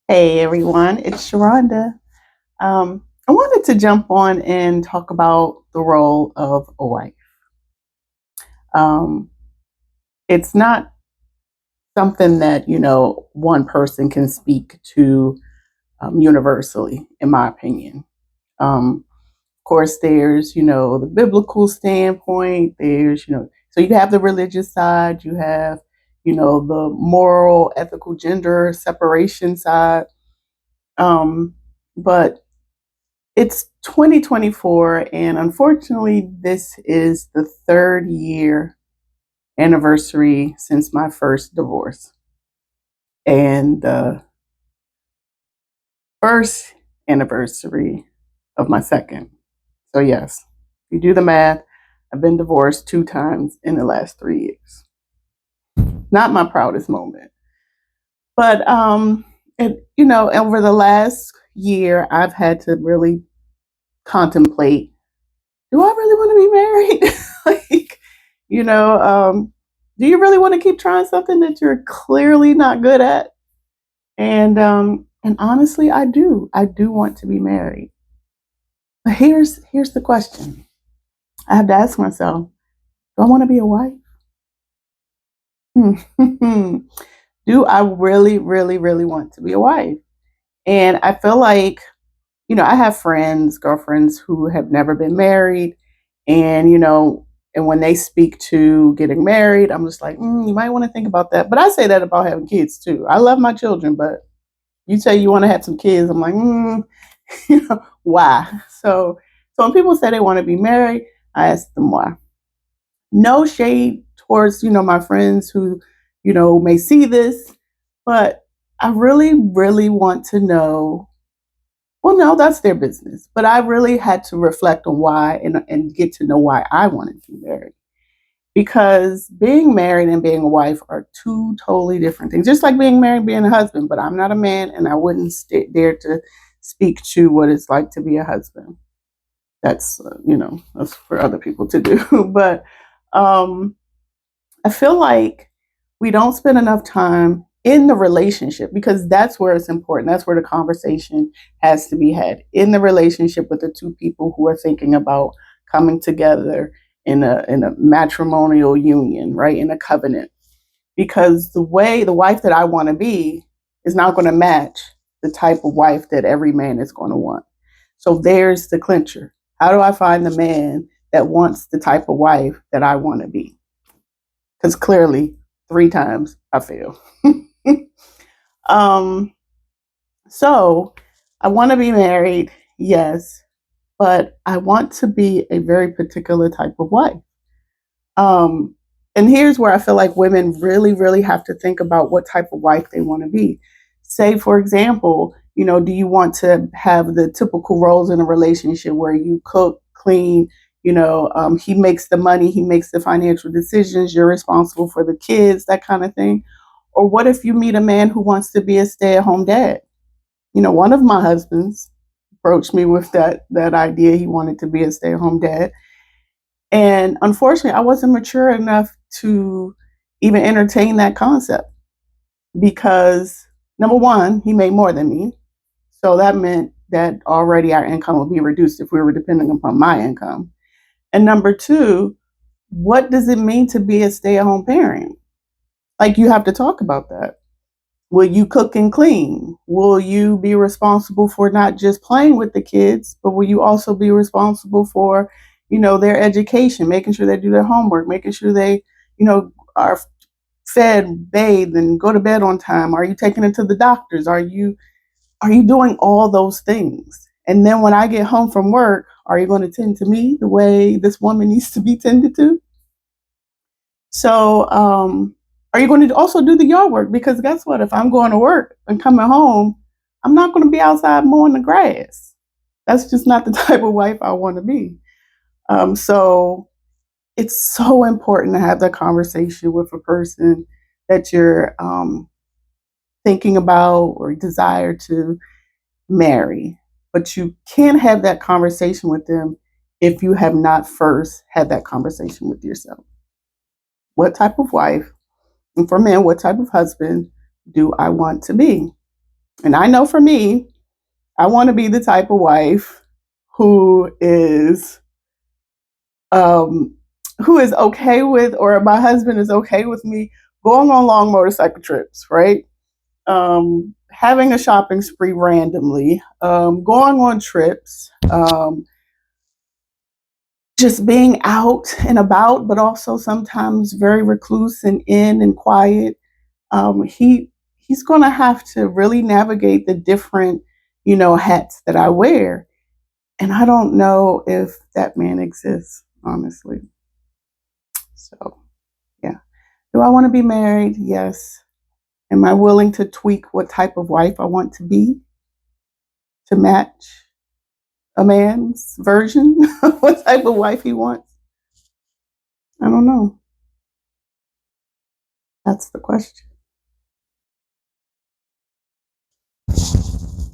Hey everyone, it's Sharonda. I wanted to jump on and talk about the role of a wife. Um, it's not something that one person can speak to universally, in my opinion. Of course, there's the biblical standpoint. There's so you have the religious side. You have the moral, ethical, gender separation side. But It's 2024, and unfortunately, this is the third year anniversary since my first divorce and the first anniversary of my second. So, yes, if you do the math, I've been divorced two times in the last 3 years. Not my proudest moment. But, over the last year, I've had to really contemplate, do I really want to be married? like, you know, um, do you really want to keep trying something that you're clearly not good at? And honestly, I do. I do want to be married. But here's the question. I have to ask myself, do I want to be a wife? Do I really, really, really want to be a wife? And I feel like, I have friends, girlfriends who have never been married, and and when they speak to getting married, I'm just like, you might want to think about that. But I say that about having kids too. I love my children, but you say you want to have some kids, I'm like, why? So when people say they want to be married, I ask them why. No shade towards my friends who may see this, but I really, really want to know. Well, no, that's their business. But I really had to reflect on why and get to know why I wanted to be married. Because being married and being a wife are two totally different things. Just like being married, being a husband. But I'm not a man, and I wouldn't dare to speak to what it's like to be a husband. That's for other people to do. But um, I feel like we don't spend enough time in the relationship because that's where it's important. That's where the conversation has to be had in the relationship with the two people who are thinking about coming together in a matrimonial union, right? In a covenant. Because the wife that I want to be is not going to match the type of wife that every man is going to want. So there's the clincher. How do I find the man that wants the type of wife that I want to be? Because clearly, three times I fail. um, so I want to be married, yes, but I want to be a very particular type of wife. Um, and here's where I feel like women really, really have to think about what type of wife they want to be. Say, for example, do you want to have the typical roles in a relationship where you cook, clean, he makes the money, he makes the financial decisions, you're responsible for the kids, that kind of thing? Or what if you meet a man who wants to be a stay at home dad? One of my husbands approached me with that idea. He wanted to be a stay at home dad. And unfortunately, I wasn't mature enough to even entertain that concept because number one, he made more than me. So that meant that already our income would be reduced if we were depending upon my income. And number two, what does it mean to be a stay at home parent? Like, you have to talk about that. Will you cook and clean? Will you be responsible for not just playing with the kids, but will you also be responsible for, their education, making sure they do their homework, making sure they, are fed, bathed, and go to bed on time? Are you taking them to the doctors? Are you doing all those things? And then when I get home from work, are you going to tend to me the way this woman needs to be tended to? So, are you going to also do the yard work? Because guess what? If I'm going to work and coming home, I'm not going to be outside mowing the grass. That's just not the type of wife I want to be. So, it's so important to have that conversation with a person that you're thinking about or desire to marry. But you can't have that conversation with them if you have not first had that conversation with yourself. What type of wife, and for men, what type of husband do I want to be? And I know for me, I want to be the type of wife who is um, who is okay with, or my husband is okay with me going on long motorcycle trips, right? Having a shopping spree randomly, going on trips, just being out and about, but also sometimes very recluse and in and quiet. He's going to have to really navigate the different, hats that I wear, and I don't know if that man exists, honestly. So, yeah. Do I want to be married? Yes. Am I willing to tweak what type of wife I want to be to match a man's version of what type of wife he wants? I don't know. That's the question.